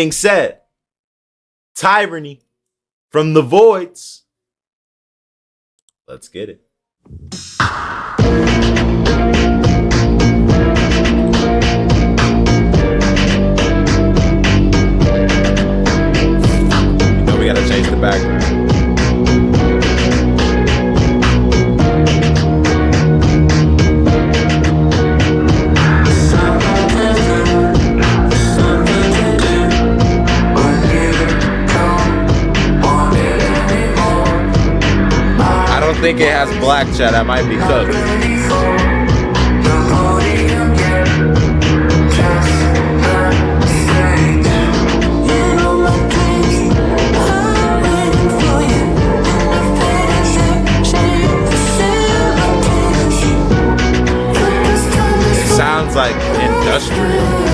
Being said, Tyranny from the Voidz. Let's get it. We gotta change the background. I don't think it has black chat. I might be cooked. Sounds like industrial.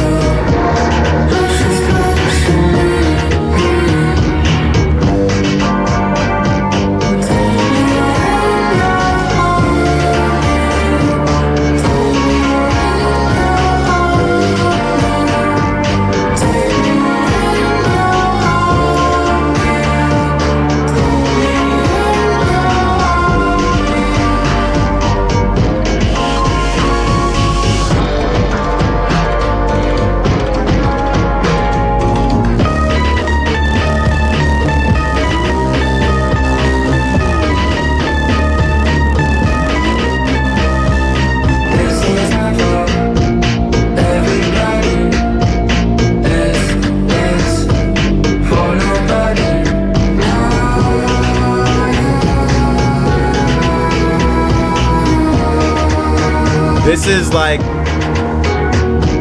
This is like,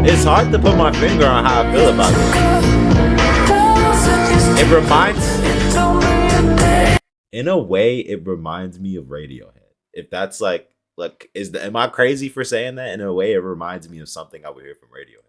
it's hard to put my finger on how I feel about this. It reminds, in a way, it reminds me of Radiohead. If that's like, am I crazy for saying that? In a way, it reminds me of something I would hear from Radiohead.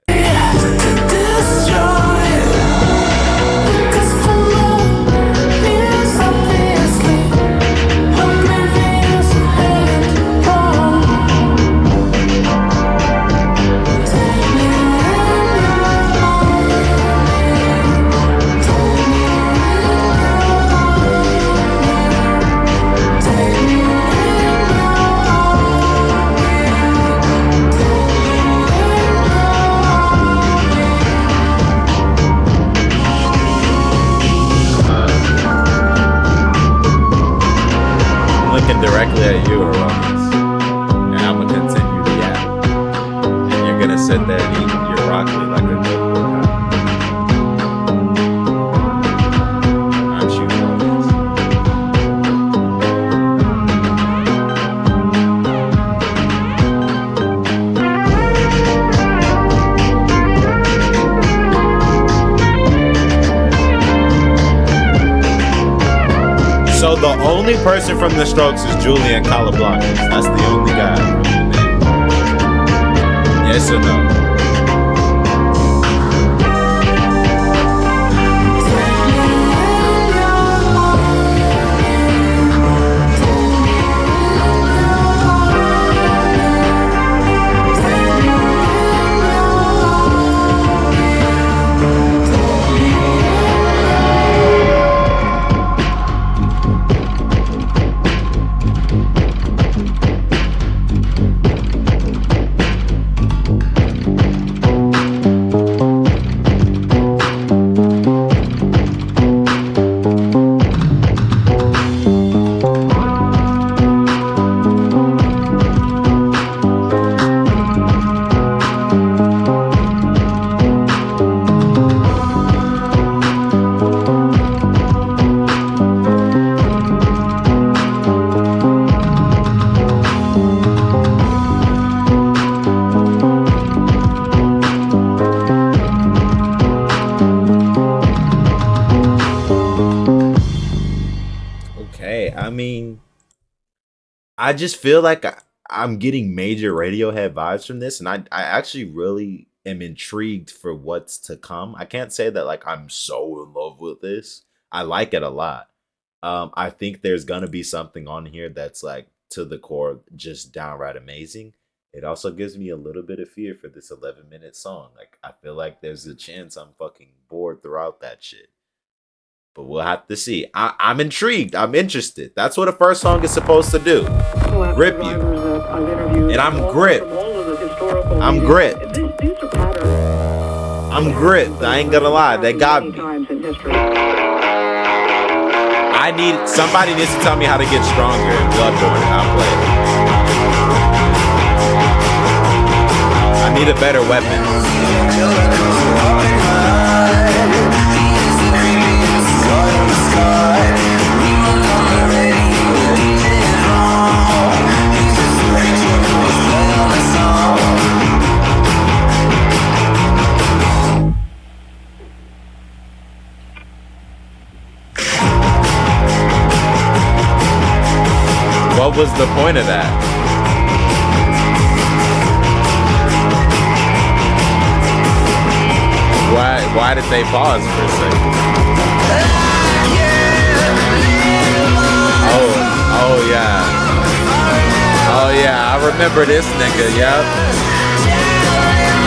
Directly at you, Erroneous, and I'm gonna continue to yap, and you're gonna sit there and eat your broccoli like a good boy. I'm shooting Erroneous. So the only person from the Strokes is Julian Calablancas. That's the only guy. Yes or no? I just feel like I'm getting major Radiohead vibes from this, and I actually really am intrigued for what's to come. I can't say that like I'm so in love with this. I like it a lot. I think there's gonna be something on here that's like to the core just downright amazing. It also gives me a little bit of fear for this 11-minute song. Like, I feel like there's a chance I'm fucking bored throughout that shit. But we'll have to see. I'm intrigued. I'm interested. That's what a first song is supposed to do. Grip you. And I'm gripped. I'm gripped. I'm gripped. I ain't gonna lie. They got me. Somebody needs to tell me how to get stronger in Bloodborne and I'll play. I need a better weapon. What was the point of that? Why did they pause for a second? Oh yeah. Oh yeah, I remember this nigga, yep.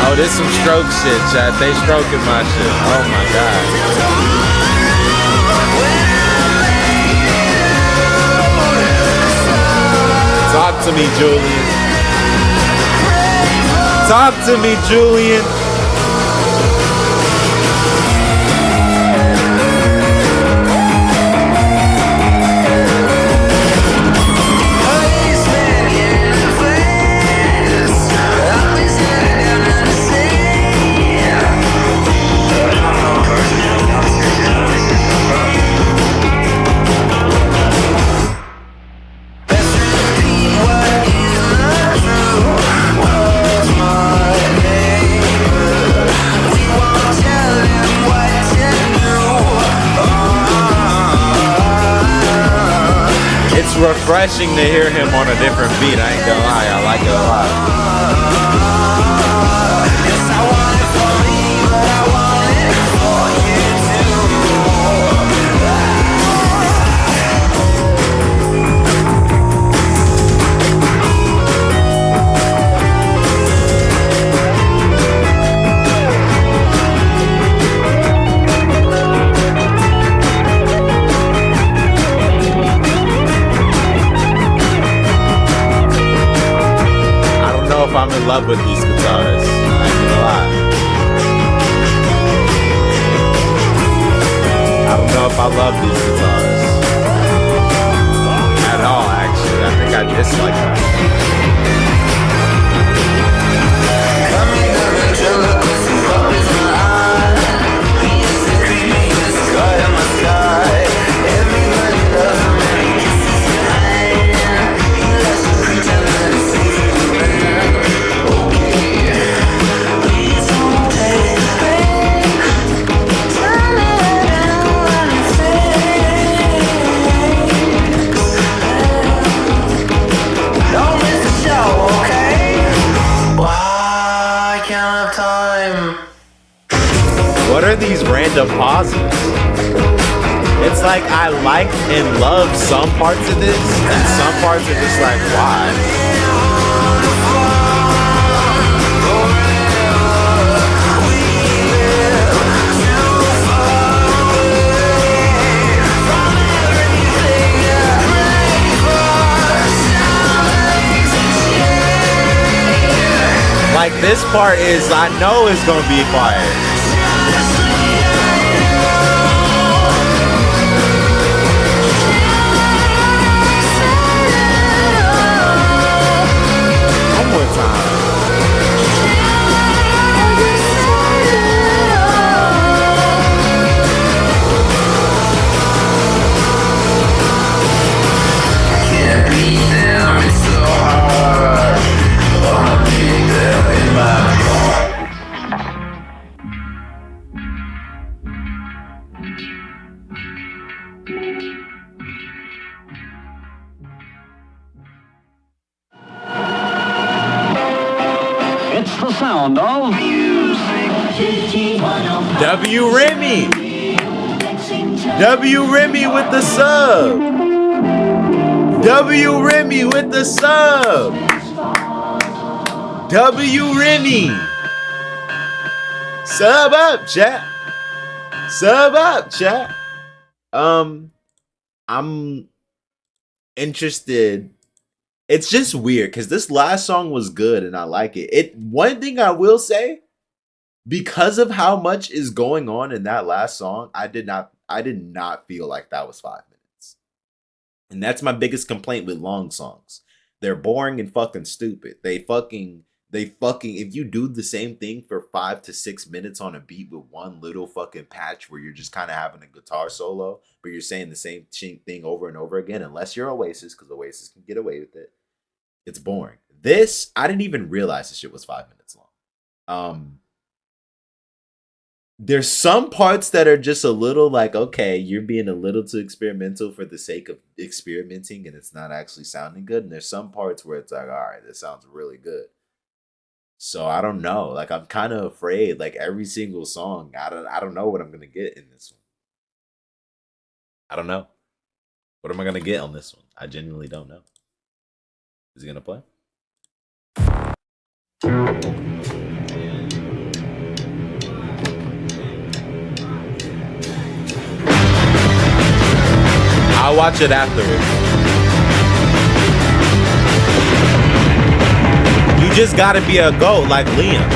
Oh, this some stroke shit, chat. They stroking my shit. Oh my god. Talk to me, Julian. Talk to me, Julian. Refreshing to hear him on a different beat. I ain't gonna lie, I like it a lot. Yes, I want it for me, but I want it for you if I'm in love with these guitars. I ain't gonna lie. I don't know if I love these guitars at all, actually. I think I dislike them. What are these random pauses? It's like I like and love some parts of this, and some parts are just like, why? Like this part is, I know it's gonna be quiet. W Remy! W Remy with the sub! W Remy with the sub! W Remy. Sub up, chat. Sub up, chat. I'm interested. It's just weird because this last song was good and I like it. One thing I will say, because of how much is going on in that last song, I did not feel like that was 5 minutes. And that's my biggest complaint with long songs. They're boring and fucking stupid. They fucking if you do the same thing for 5 to 6 minutes on a beat with one little fucking patch where you're just kind of having a guitar solo, but you're saying the same thing over and over again, unless you're Oasis, because Oasis can get away with it, it's boring. This, I didn't even realize this shit was 5 minutes long. There's some parts that are just a little like, okay, you're being a little too experimental for the sake of experimenting and it's not actually sounding good. And there's some parts where it's like, all right, this sounds really good. So I don't know. Like, I'm kind of afraid. Like, every single song, I don't know what I'm gonna get in this one. I don't know. What am I gonna get on this one? I genuinely don't know. Is he gonna play? I'll watch it afterwards. You just gotta be a GOAT like Liam.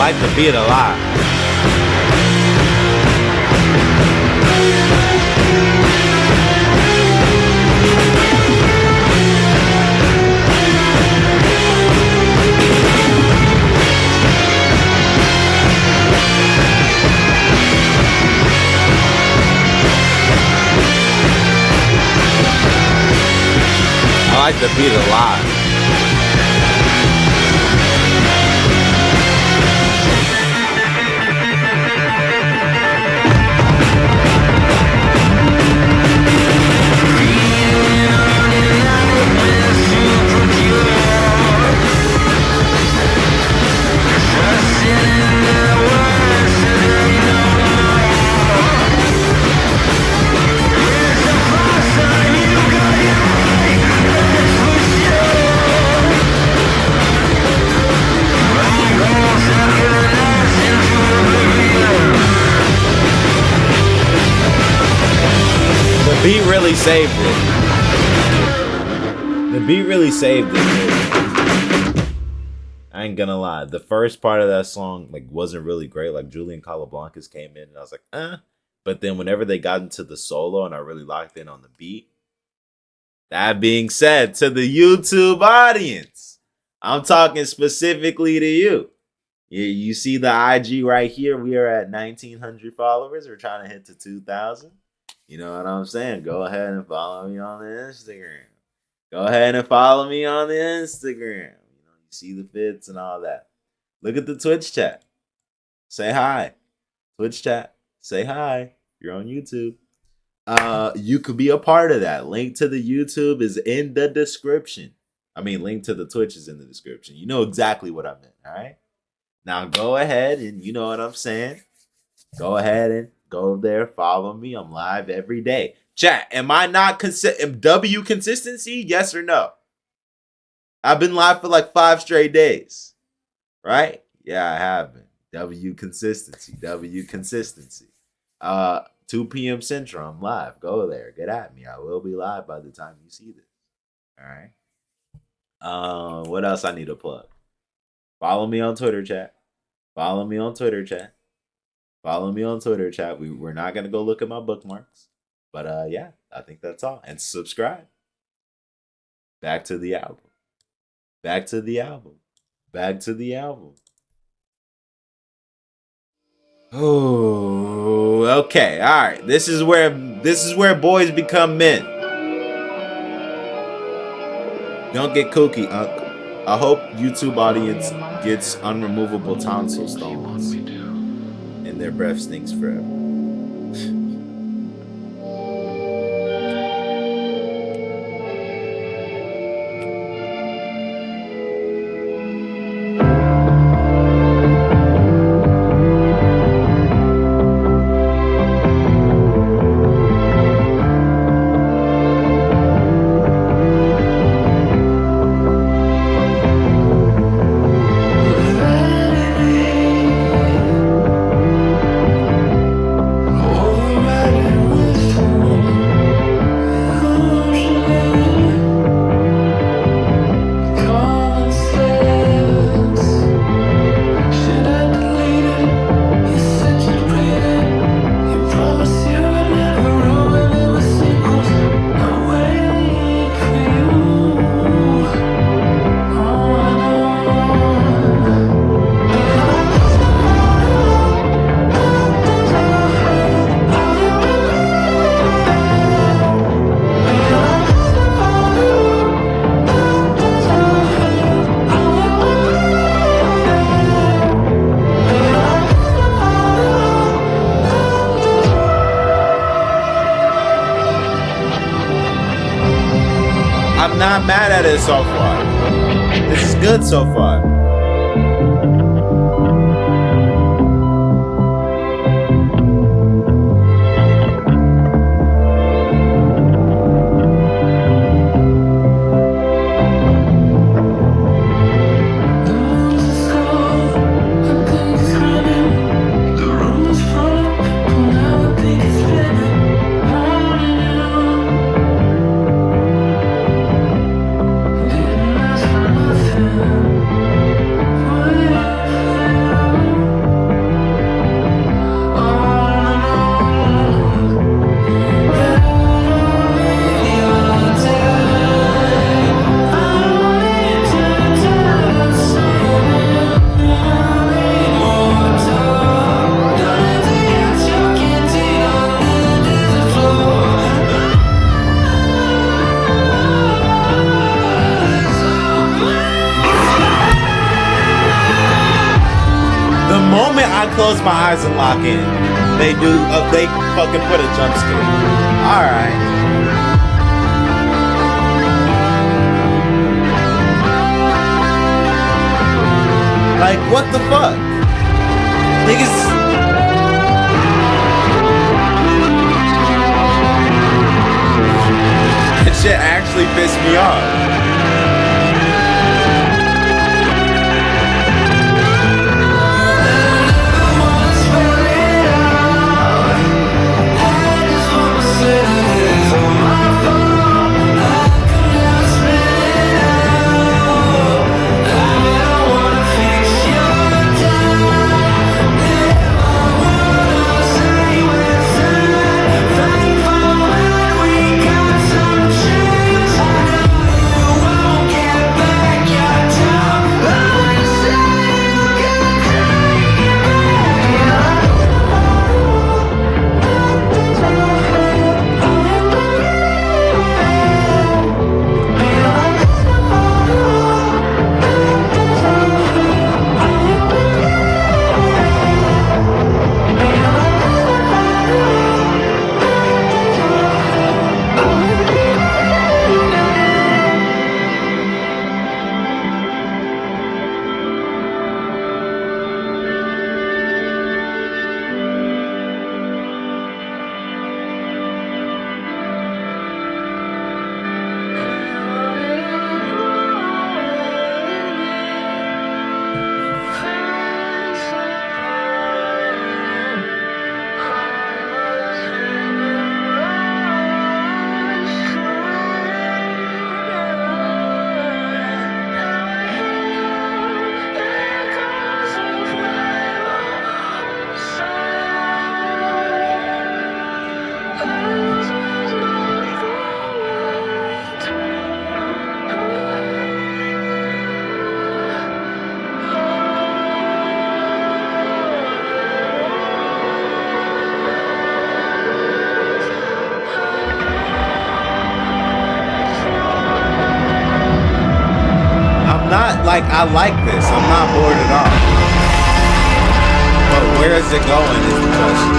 The beat a lot. I like the beat a lot. The beat really saved it. The beat really saved it. I ain't gonna lie. The first part of that song wasn't really great. Like, Julian Casablancas came in and I was like, But then whenever they got into the solo and I really locked in on the beat. That being said, to the YouTube audience, I'm talking specifically to you. You see the IG right here. We are at 1,900 followers. We're trying to hit to 2,000. You know what I'm saying? Go ahead and follow me on the Instagram. Go ahead and follow me on the Instagram. You see the fits and all that. Look at the Twitch chat. Say hi. Twitch chat. Say hi. You're on YouTube. You could be a part of that. Link to the YouTube is in the description. I mean, link to the Twitch is in the description. You know exactly what I meant, all right? Now go ahead and, you know what I'm saying? Go ahead and go there, follow me. I'm live every day. Chat, am I not W consistency? Yes or no? I've been live for like 5 straight days. Right? Yeah, I have been. W consistency. 2 p.m. Central, I'm live. Go there. Get at me. I will be live by the time you see this. All right. What else I need to plug? Follow me on Twitter, chat. Follow me on Twitter, chat. Follow me on Twitter, chat. We're not gonna go look at my bookmarks. But yeah, I think that's all. And subscribe. Back to the album. Back to the album. Back to the album. Oh, okay. All right. This is where boys become men. Don't get kooky, Unc. I hope YouTube audience gets unremovable tonsil stones and their breath stinks forever. I'm not mad at it so far. This is good so far. I close my eyes and lock in. They fucking put a jump scare. Alright. Like, what the fuck? Niggas. That shit actually pissed me off. I like this. I'm not bored at all. But where is it going is the question.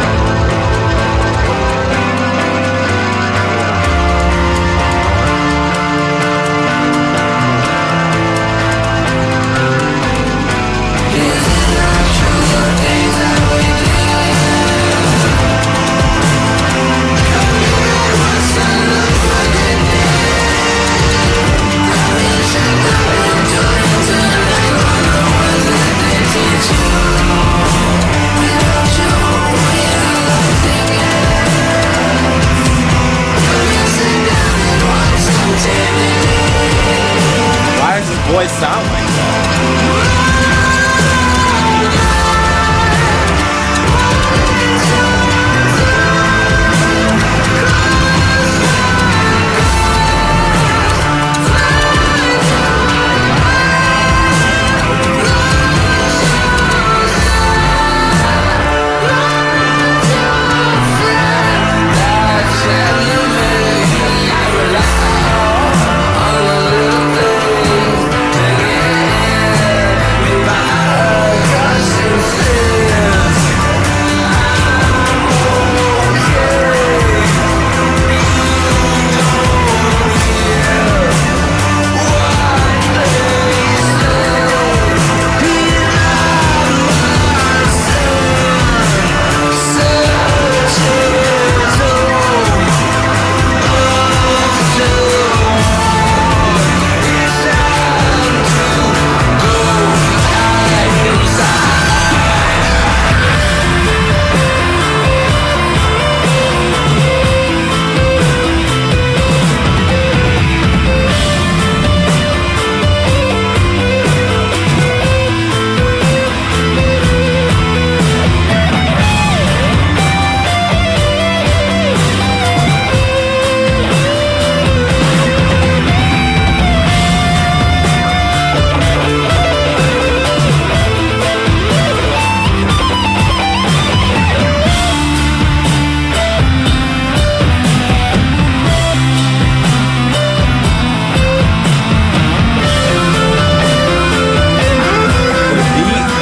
Why does his voice sound like that?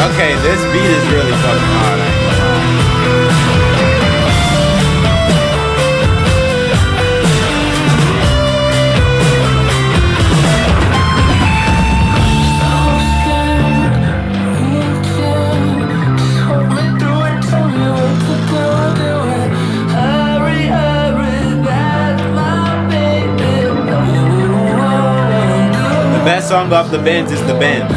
Okay, this beat is really fucking hard. I ain't gonna lie. The best song off the Benz is the Benz.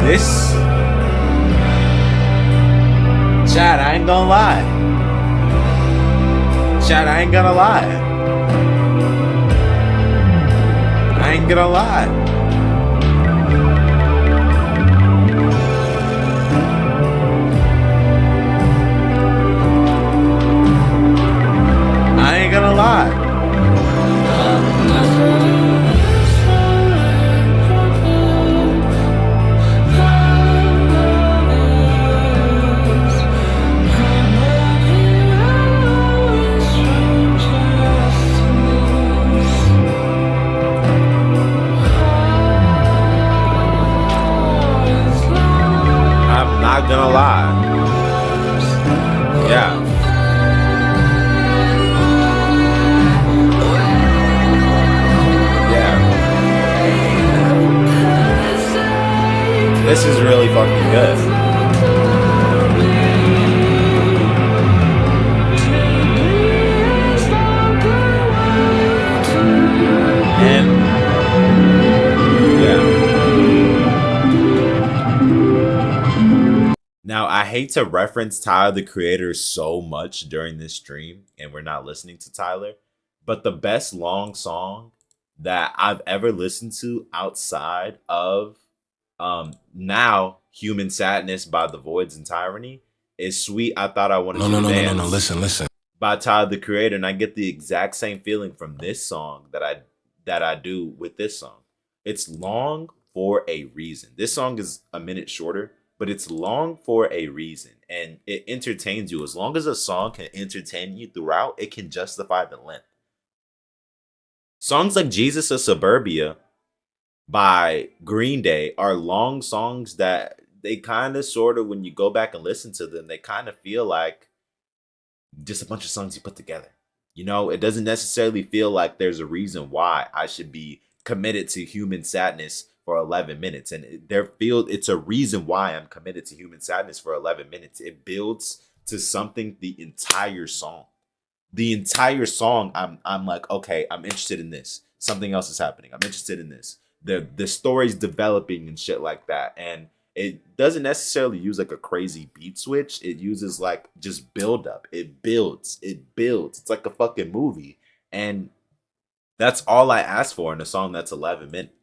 This, Chad, I ain't gonna lie. Chad, I ain't gonna lie. I ain't gonna lie. I ain't gonna lie. Yeah. Yeah. This is really fucking good. And yeah. Now I hate to reference Tyler the Creator so much during this stream, and we're not listening to Tyler, but the best long song that I've ever listened to outside of now Human Sadness by the Voidz and Tyranny is Sweet I Thought I Wanted You to Dance. No, listen. By Tyler the Creator, and I get the exact same feeling from this song that I do with this song. It's long for a reason. This song is a minute shorter, but it's long for a reason, and it entertains you. As long as a song can entertain you throughout, it can justify the length. Songs like Jesus of Suburbia by Green Day are long songs that they kind of sort of, when you go back and listen to them, they kind of feel like just a bunch of songs you put together. You know, it doesn't necessarily feel like there's a reason why I should be committed to Human Sadness for 11 minutes. And it's a reason why I'm committed to Human Sadness for 11 minutes. It builds to something the entire song. The entire song, I'm like, okay, I'm interested in this. Something else is happening. I'm interested in this. The story's developing and shit like that. And it doesn't necessarily use like a crazy beat switch. It uses like just build up. It builds. It's like a fucking movie. And that's all I asked for in a song that's 11 minutes.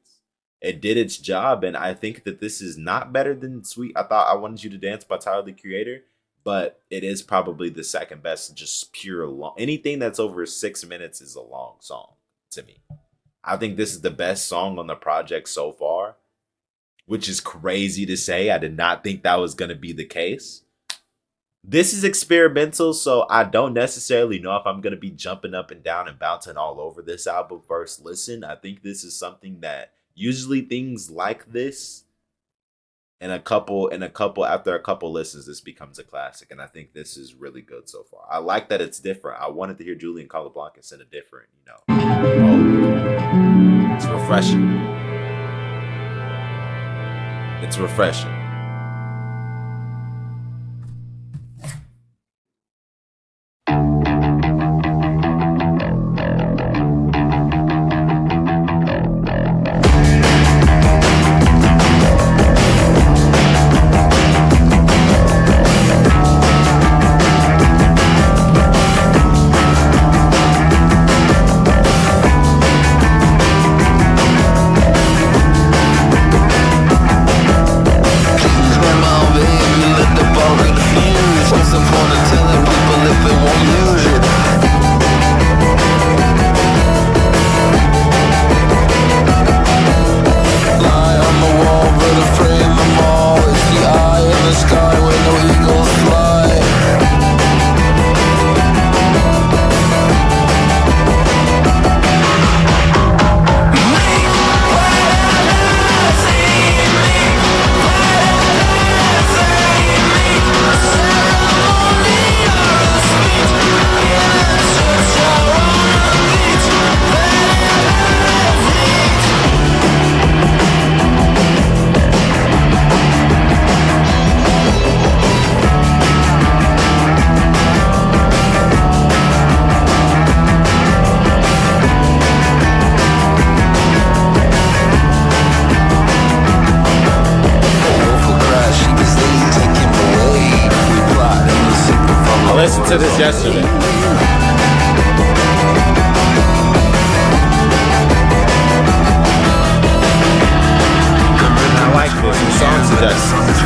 It did its job, and I think that this is not better than Sweet I Thought I Wanted You to Dance by Tyler the Creator, but it is probably the second best, just pure long. Anything that's over 6 minutes is a long song to me. I think this is the best song on the project so far, which is crazy to say. I did not think that was going to be the case. This is experimental, so I don't necessarily know if I'm going to be jumping up and down and bouncing all over this album first listen. I think this is something that usually things like this, after a couple listens, this becomes a classic. And I think this is really good so far. I like that it's different. I wanted to hear Julian Capablanca in a different, it's refreshing. It's refreshing. To this yesterday. I like this. The song suggestions.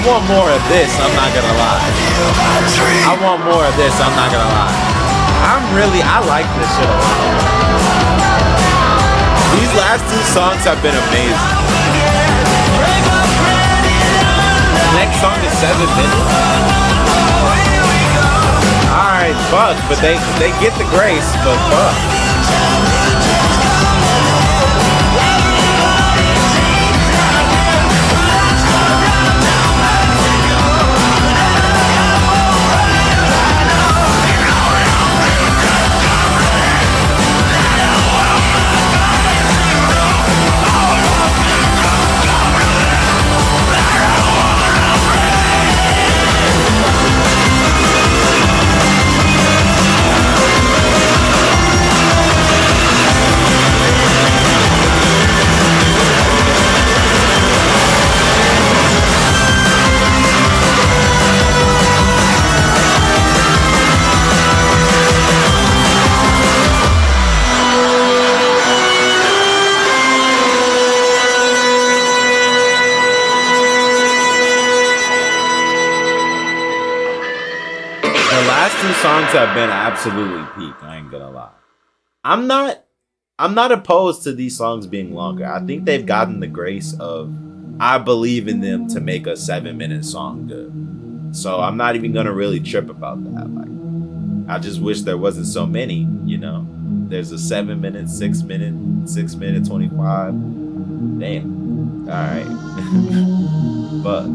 want more of this, I'm not gonna lie. I want more of this, I'm not gonna lie. I like this shit a lot. These last two songs have been amazing. Next song is 7 minutes. Alright, fuck, but they get the grace, but fuck. Songs have been absolutely peak. I ain't gonna lie. I'm not opposed to these songs being longer. I think they've gotten the grace of I believe in them to make a 7-minute song good. So I'm not even gonna really trip about that. Like, I just wish there wasn't so many, you know. There's a 7 minute, 6 minute, 6 minute, 25. Damn. Alright. But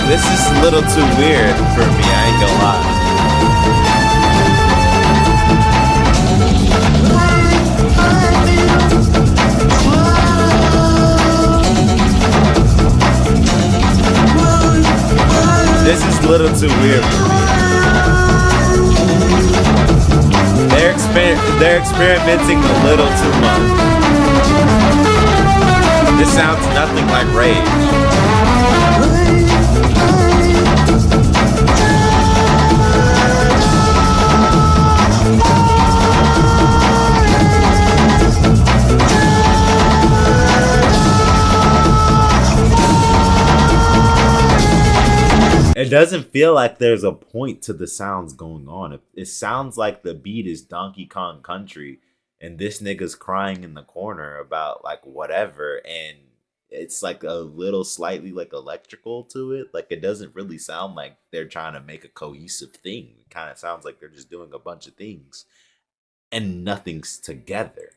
This is a little too weird for me, I ain't gonna lie. This is a little too weird for me. They're experimenting a little too much. This sounds nothing like Rage. It doesn't feel like there's a point to the sounds going on. It sounds like the beat is Donkey Kong Country and this nigga's crying in the corner about like whatever, and it's like a little slightly like electrical to it. Like it doesn't really sound like they're trying to make a cohesive thing. It kind of sounds like they're just doing a bunch of things and nothing's together.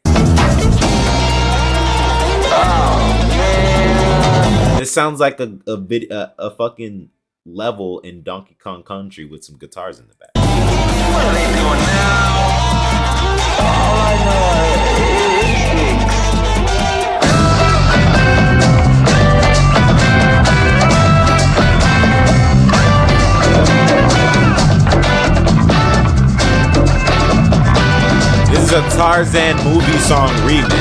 Oh, man. This sounds like a fucking level in Donkey Kong Country with some guitars in the back. What are they doing now? All I know is this is a Tarzan movie song remix.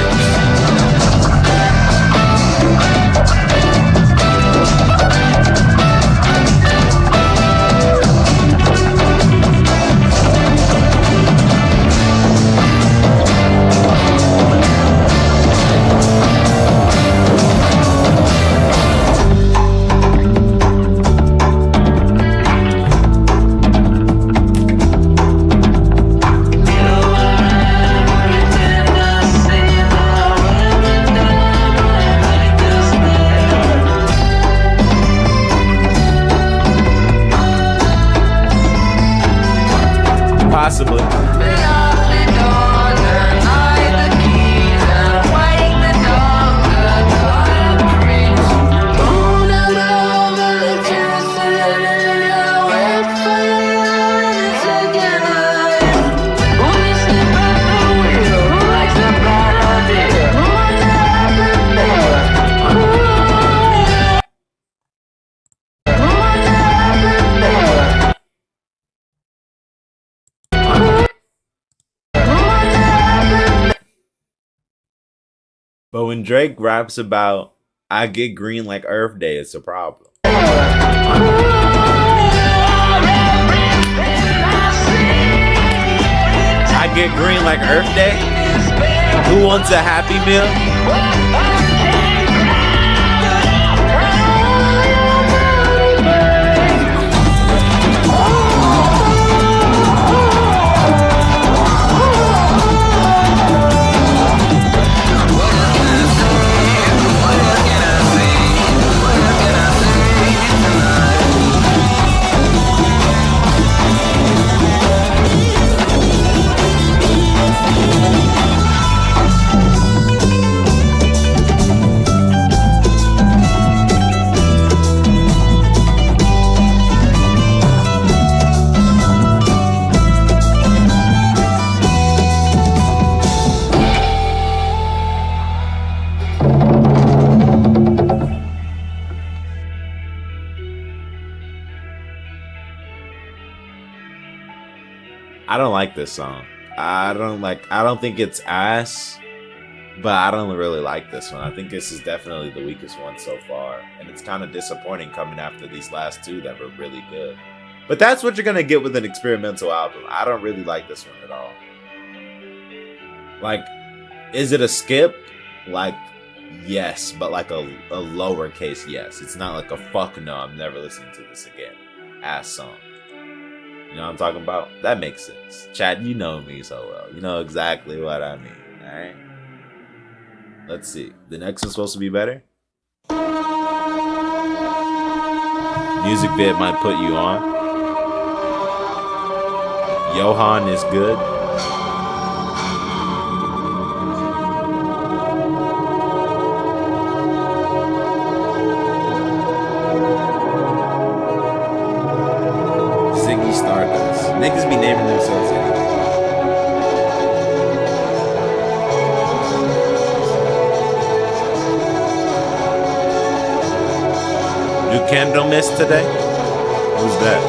Possibly. But when Drake raps about I get green like Earth Day, it's a problem. I get green like Earth Day? Who wants a Happy Meal? I don't like this song. I don't think it's ass, but I don't really like this one. I think this is definitely the weakest one so far. And it's kind of disappointing coming after these last two that were really good. But that's what you're going to get with an experimental album. I don't really like this one at all. Like, is it a skip? Like, yes, but like a lowercase yes. It's not like a fuck no, I'm never listening to this again ass song. You know what I'm talking about? That makes sense. Chad, you know me so well. You know exactly what I mean, alright? Let's see. The next one's supposed to be better? Music vid might put you on. Johan is good. Niggas be naming themselves anyway. You candle miss today? Who's that?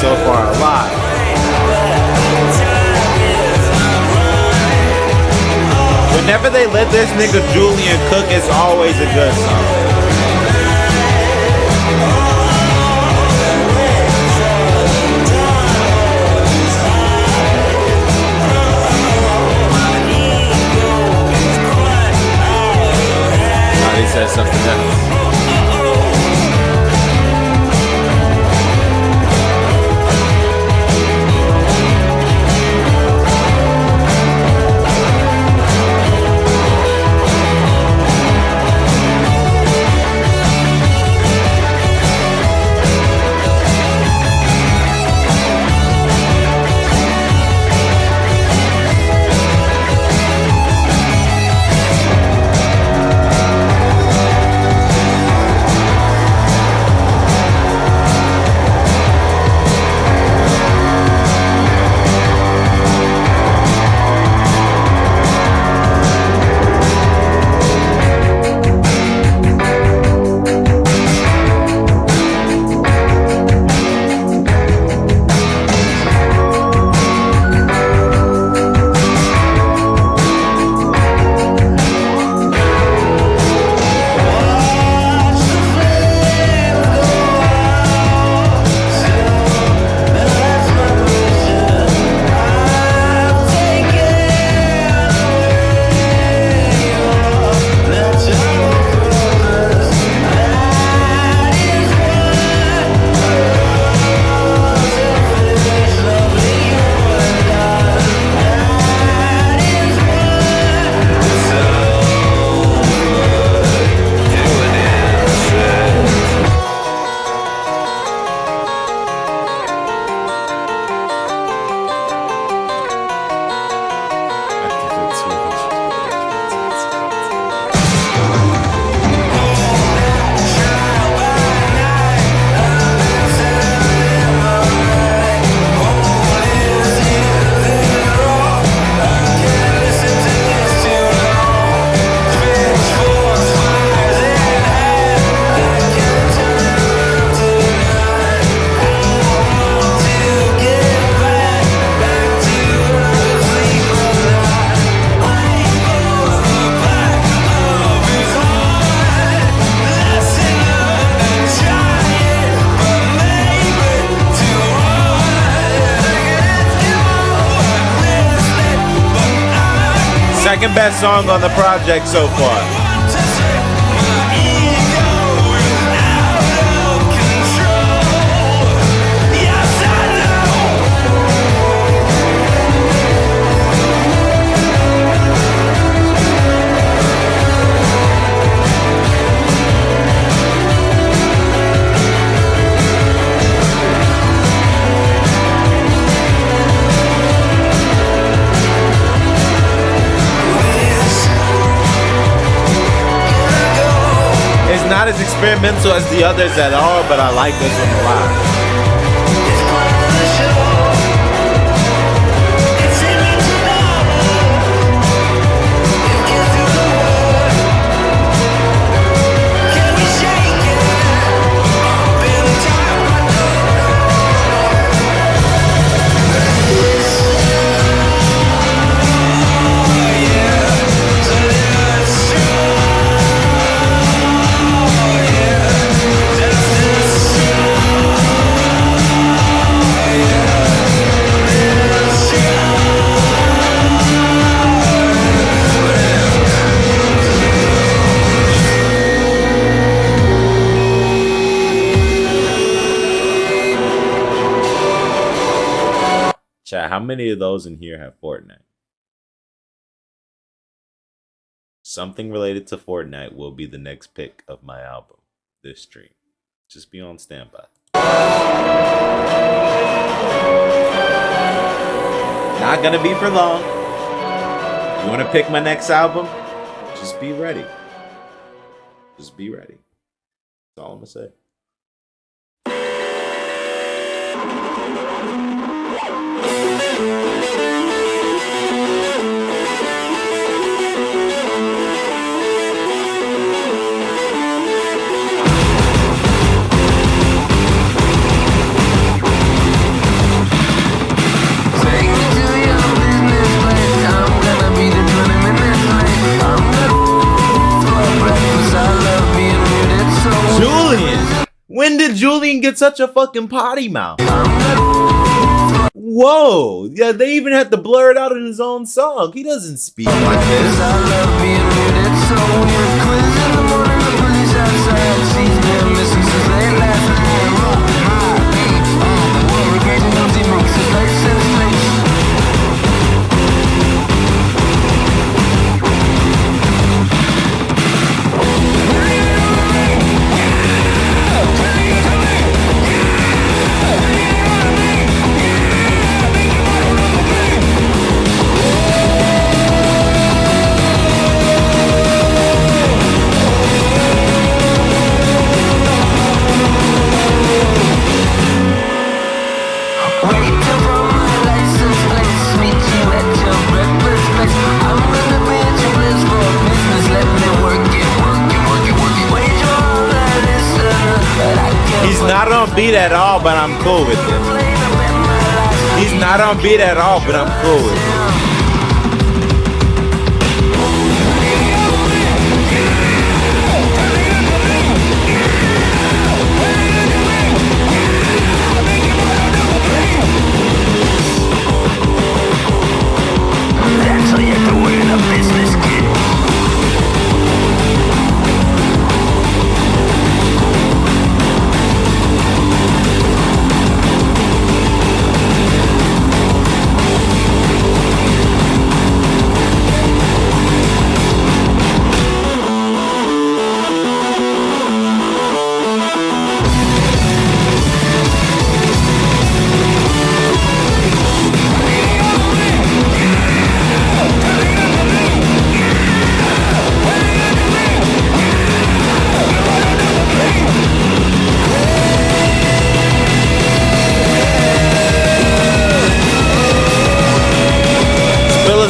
So far a lot. Whenever they let this nigga Julian cook, it's always a good song. Oh, he said something else. Second best song on the project so far. Not as experimental as the others at all, but I like this one a lot. how many of those in here have Fortnite? Something related to Fortnite will be the next pick of my album this stream. Just be on standby. Not gonna be for long. You wanna pick my next album? Just be ready. Just be ready. That's all I'm gonna say. Julian! When did Julian get such a fucking potty mouth? Whoa! Yeah, they even had to blur it out in his own song. He doesn't speak like this. He's not on beat at all, but I'm cool with it. He's not on beat at all, but I'm cool with it. That's how you have to win a business, kid.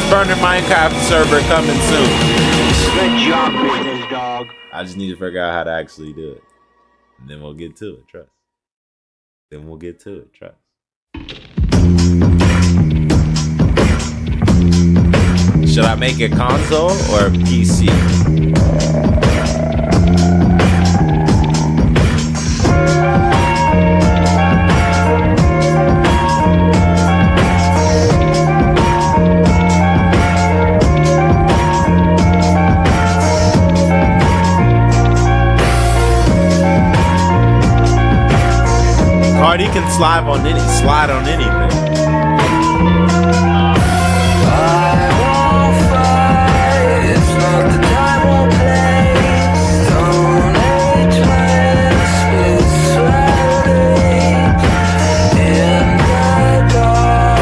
Burner Minecraft server coming soon. Good job, business dog. I just need to figure out how to actually do it. And then we'll get to it, trust. Then we'll get to it, trust. Should I make a console or a PC? He can slide on anything. I won't fight. It's not the time or place. Stone Age whisper swelling in the dark.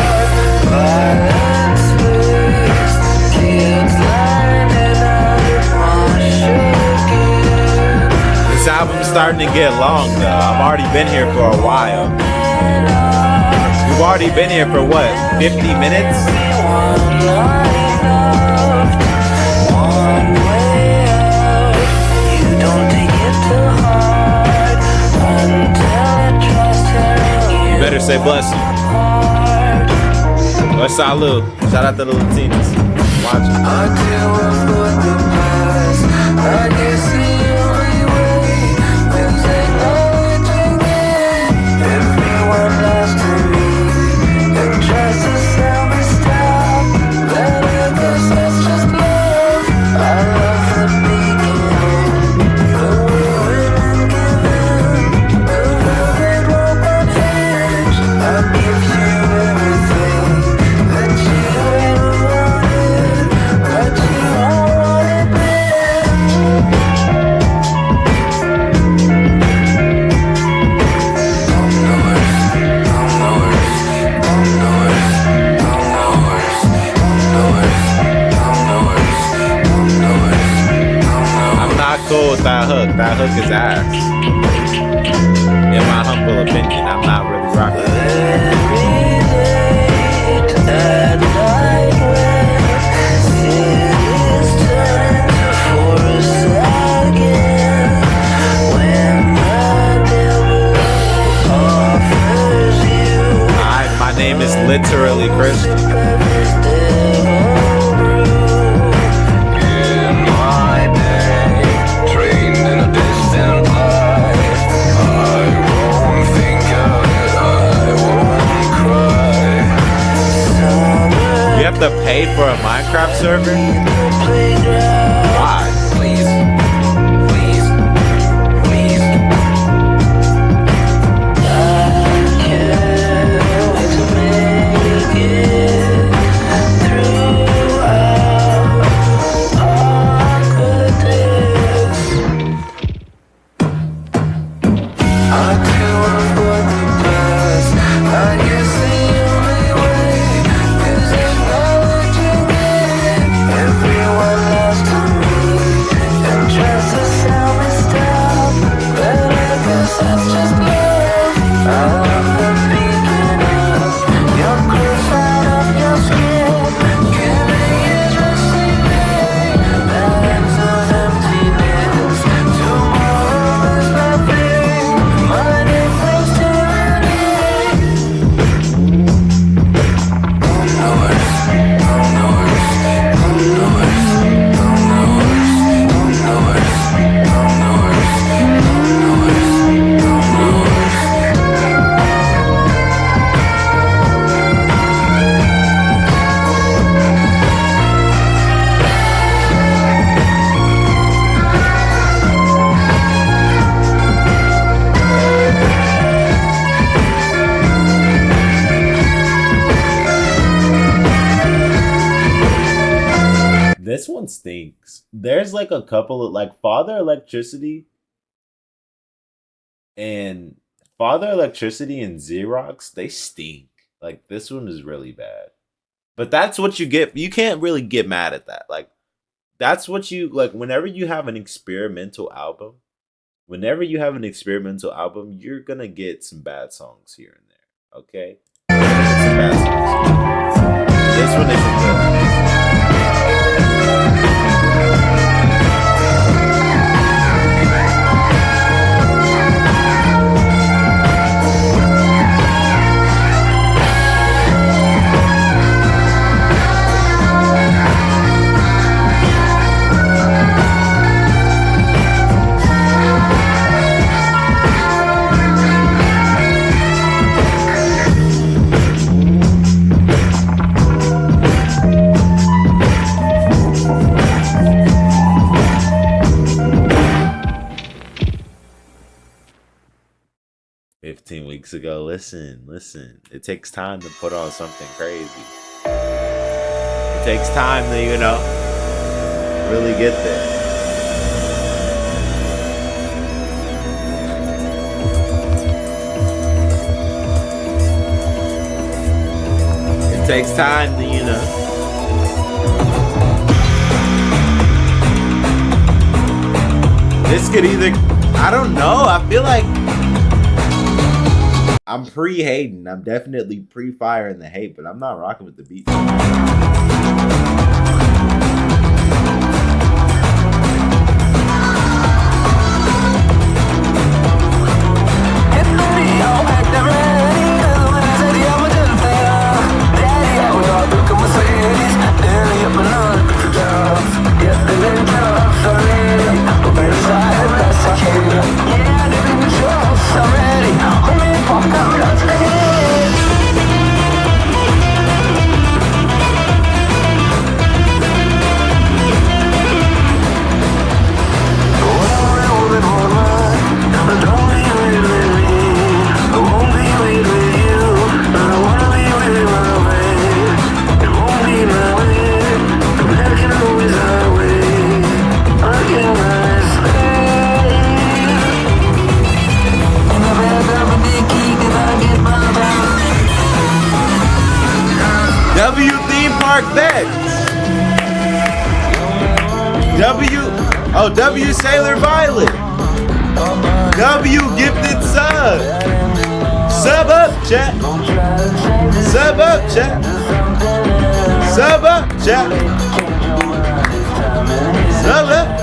Violent space. Kids lining up my shaking. This album's starting to get long though. I've already been here for a while. We've already been here for what, 50 minutes? You better say bless you. Let's salute. Shout out to the Latinos. Watch it. I guess the only way is acknowledging it. Everyone lost to me and tries to sell me stuff. But I guess that's just love. I love the beginning, the ruin and giving, the velvet rope unhinged. I give you everything. cool with that hook. That hook is ass. In my humble opinion, I'm not really rocking with my name is literally Christian. You have to pay for a Minecraft server? Why? Please. I can't wait to make it through awkward days. I can't avoid the past. I guess the only way is acknowledging it. Everyone lost to me and tries to sell me stuff, but I guess that's just love. I love the beginning. Your clothes out of your skin, giving is receiving. Bags of emptiness. Tomorrow is nothing. My nickname's Tyranny. This one stinks. There's like a couple of like Father Electricity and Xerox, they stink. Like this one is really bad. But that's what you get. You can't really get mad at that. Like that's what you like whenever you have an experimental album. Whenever you have an experimental album, you're gonna get some bad songs here and there. Okay? Some bad songs. This one isn't good. Weeks ago, listen. It takes time to put on something crazy. It takes time to, really get there. It takes time to, This could either, I don't know, I feel like I'm pre-hating. I'm definitely pre-firing the hate, but I'm not rocking with the beat. W theme park beds. W Oh, W Sailor Violet. W gifted sub. Sub up, chat. Sub up, chat. Sub up, chat. Sub up.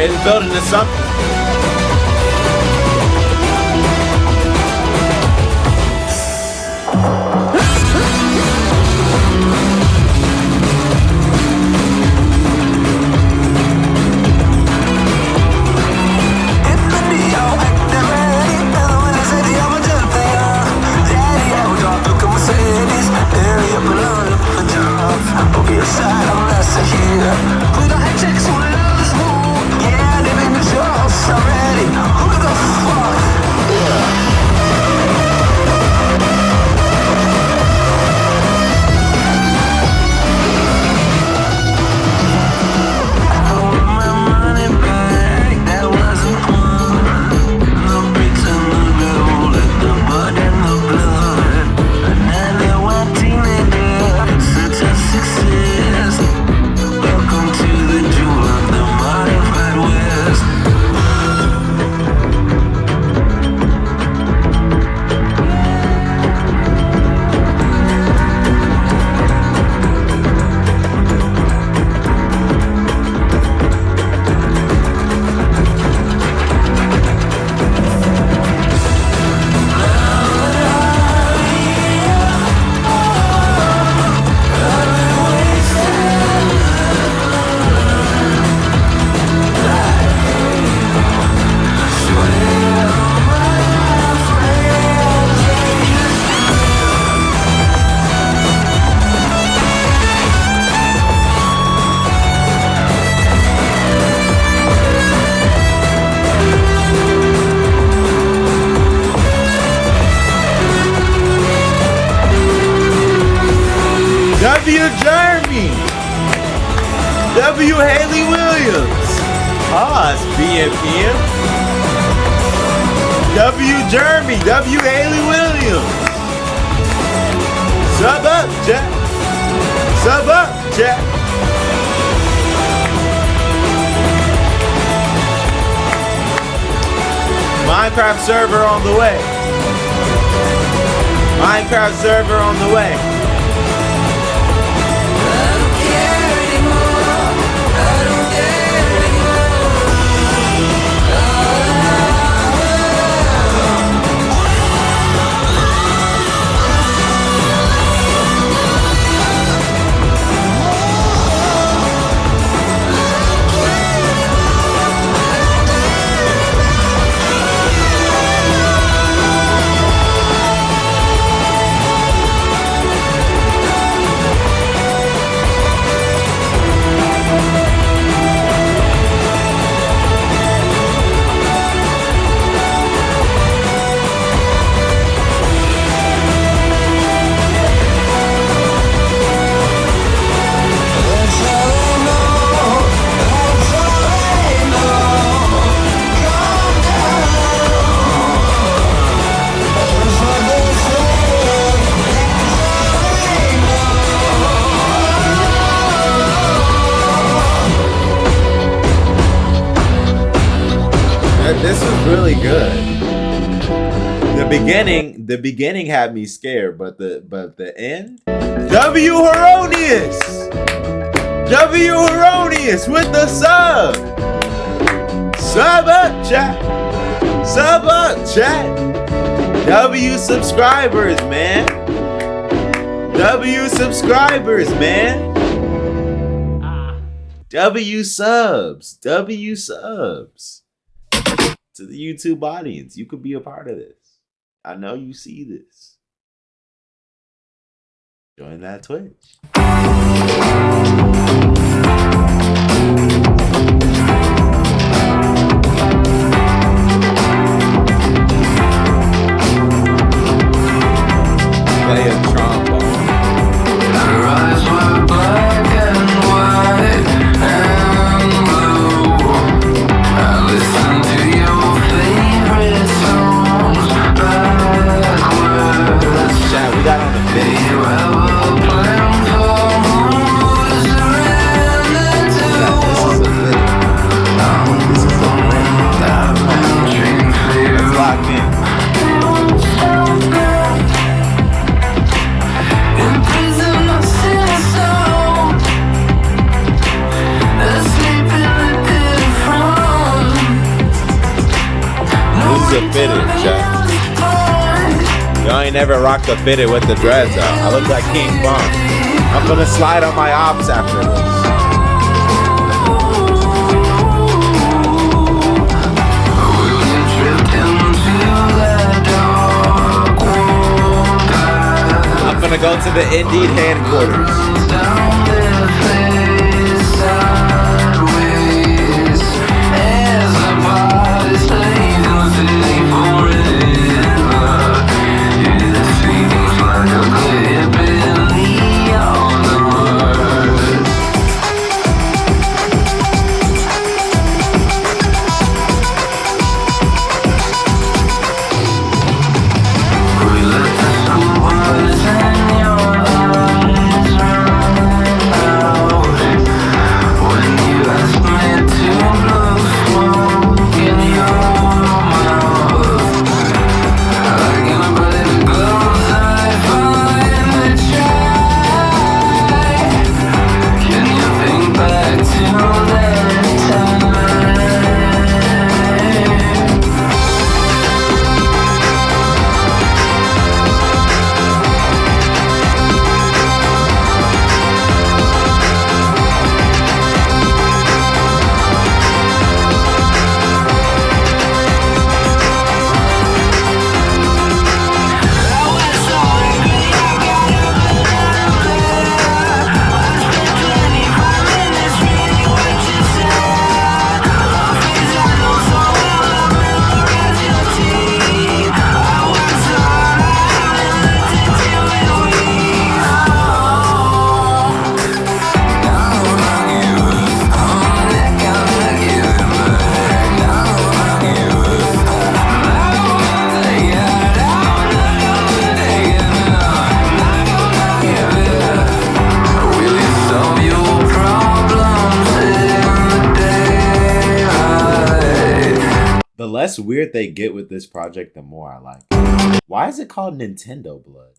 It's building to something. W Jeremy. W Haley Williams. Pause, BMPM. W Jeremy. W Haley Williams. Sub up, Jack. Sub up, Jack. Minecraft server on the way. Minecraft server on the way. This is really good. The beginning had me scared, but the end. W Heronius. W Heronius with the sub. Sub up, chat. Sub up, chat. W subscribers, man. W subscribers, man. W subs. W subs. To the YouTube audience, you could be a part of this. I know you see this. Join that Twitch. Play a trombone. Our eyes were black and white and blue. I listened to your favorite songs backwards. Chat, we got on the Did video. you ever plan for who's surrender to? This is a win. I've been dreaming for you. It's locked in. This is a fitted, chat. Y'all ain't never rocked a fitted with the dreads out. I look like King Kong. I'm gonna slide on my ops after this. I'm gonna go to the Indeed headquarters. The less weird they get with this project, the more I like it. Why is it called Nintendo Blood?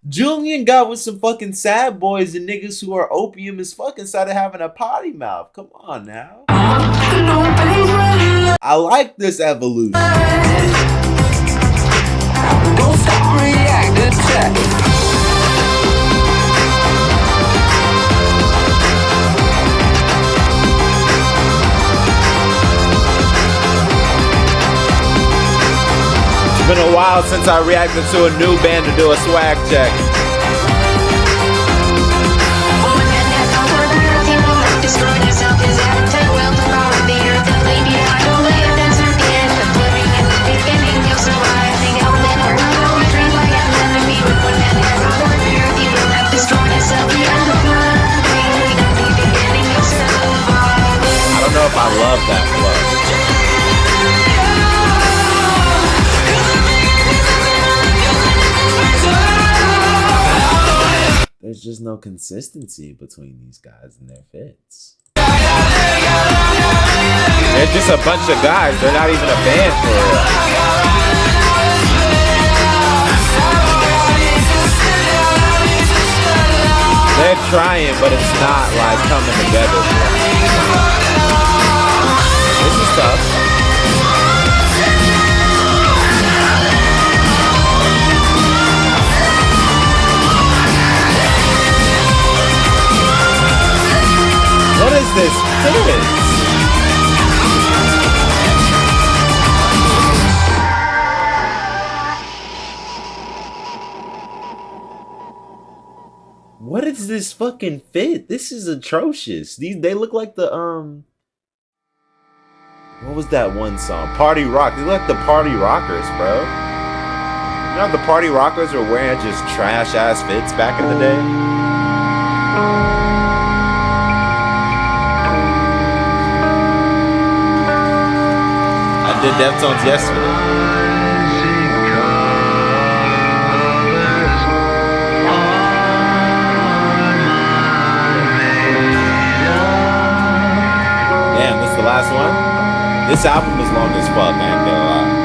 Julian got with some fucking sad boys and niggas who are opium as fucking started having a potty mouth. Come on now. I like this evolution. Don't stop, react, attack. Been a while since I reacted to a new band to do a swag check. there's just no consistency between these guys and their fits. They're just a bunch of guys. They're not even a band for real. They're trying, but it's not like coming together. This is tough. What is this fizz? What is this fucking fit? This is atrocious. They look like the what was that one song? Party Rock. They look like the Party Rockers, bro. You know how the Party Rockers were wearing just trash ass fits back in the day? I did Deftones yesterday. The last one. This album is long as fuck, I ain't gonna lie.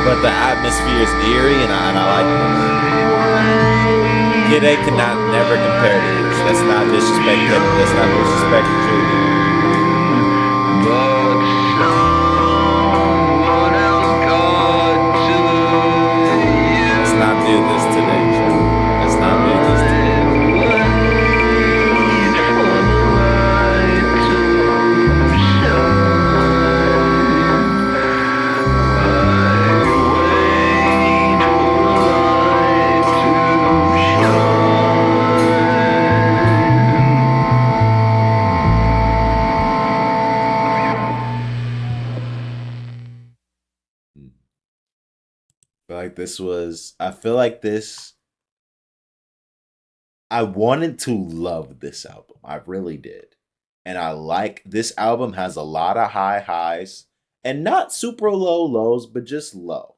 But the atmosphere is eerie, and I like this. Kid A cannot never compare to this. That's not disrespect. That's not disrespect to Julie. Let's not do this today, Joe. Let's not do this today. I feel like this, I wanted to love this album. I really did. And I like, this album has a lot of high highs and not super low lows, but just low.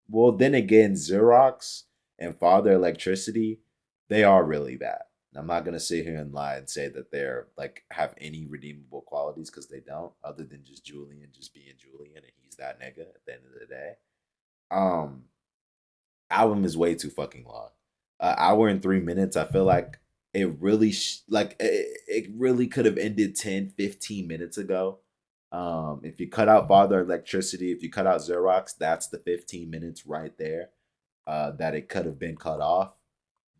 Well, then again, Xerox and Father Electricity, they are really bad. I'm not going to sit here and lie and say that they're like have any redeemable qualities, because they don't, other than just Julian just being Julian, and he's that nigga at the end of the day. Album is way too fucking long. Hour and 3 minutes. I feel like it really it really could have ended 10, 15 minutes ago. If you cut out Father Electricity, if you cut out Xerox, that's the 15 minutes right there that it could have been cut off.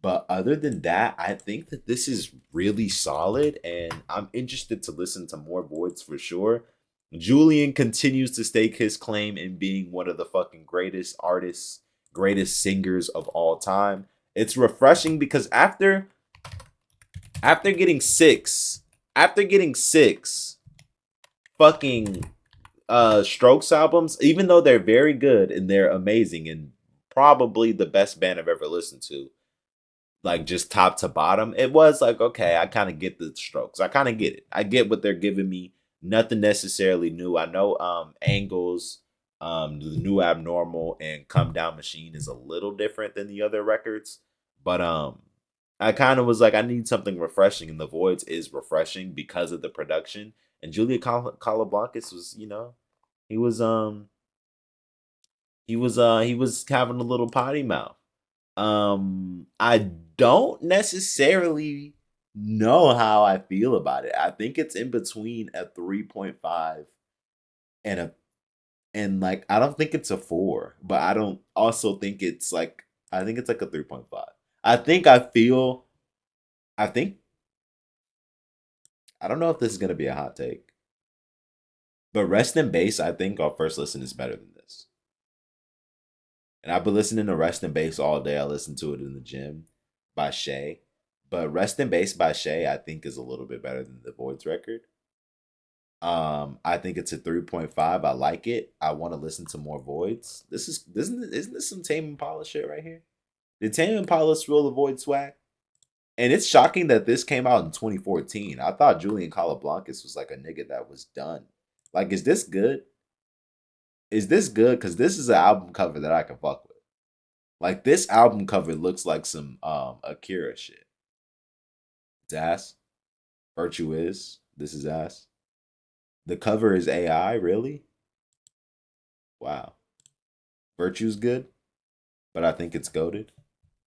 But other than that, I think that this is really solid, and I'm interested to listen to more Voidz for sure. Julian continues to stake his claim in being one of the fucking greatest artists, greatest singers of all time. It's refreshing because after getting six fucking Strokes albums, even though they're very good and they're amazing and probably the best band I've ever listened to, like just top to bottom, it was like, okay, I kind of get the Strokes. I kind of get it. I get what they're giving me. Nothing necessarily new. I know Angles, the new Abnormal and Come Down Machine is a little different than the other records, but I kind of was like, I need something refreshing, and the Voids is refreshing because of the production. And Julia Calablancas was, he was he was having a little potty mouth. I don't necessarily know how I feel about it. I think it's in between a 3.5 and a and like I don't think it's a 4, but I don't also think it's like I think it's like a 3.5. I think I don't know if this is gonna be a hot take, but Rest in Bass, I think our first listen is better than this. And I've been listening to Rest in Bass all day. I listen to it in the gym by Shay. But Rest in Bass by Shay, I think, is a little bit better than the Void's record. I think it's a 3.5. I like it. I want to listen to more Voids. Isn't this some Tame Impala shit right here? Did Tame Impala swirl the Void swag? And it's shocking that this came out in 2014. I thought Julian Calablancas was like a nigga that was done. Like, is this good? Is this good? Because this is an album cover that I can fuck with. Like, this album cover looks like some Akira shit. It's ass. Virtue is. This is ass. The cover is AI, really? Wow. Virtue's good, but I think it's goated.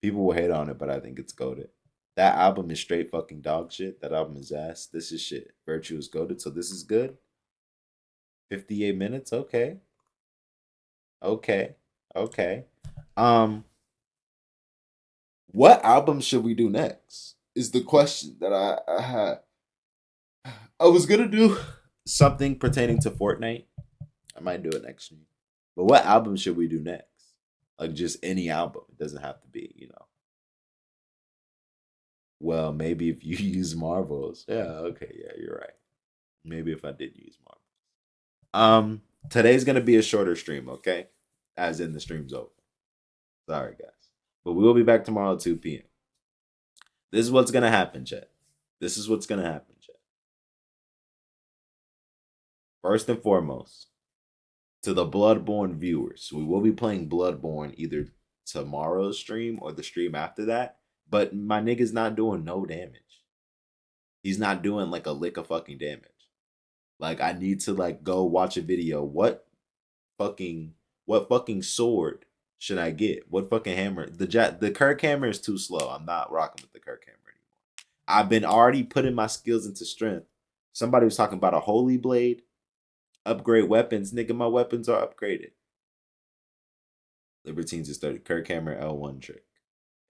People will hate on it, but I think it's goated. That album is straight fucking dog shit. That album is ass. This is shit. Virtue is goated, so this is good. 58 minutes, okay. Okay. Okay. What album should we do next? Is the question that I had. I was gonna do something pertaining to Fortnite. I might do it next week. But what album should we do next? Like just any album. It doesn't have to be. Well, maybe if you use Marvels. Yeah, okay, yeah, you're right. Maybe if I did use Marvels. Today's gonna be a shorter stream, okay? As in the stream's over. Sorry, guys. But we will be back tomorrow at 2 p.m. This is what's gonna happen, chat. This is what's gonna happen, chat. First and foremost, to the Bloodborne viewers, we will be playing Bloodborne either tomorrow's stream or the stream after that. But my nigga's not doing no damage. He's not doing like a lick of fucking damage. Like I need to like go watch a video. What fucking sword should I get? What fucking hammer? The Kirk hammer is too slow. I'm not rocking with the Kirk hammer anymore. I've been already putting my skills into strength. Somebody was talking about a holy blade. Upgrade weapons. Nigga, my weapons are upgraded. Libertines is 30. Kirk hammer L1 trick.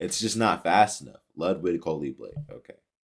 It's just not fast enough. Ludwig holy blade. Okay.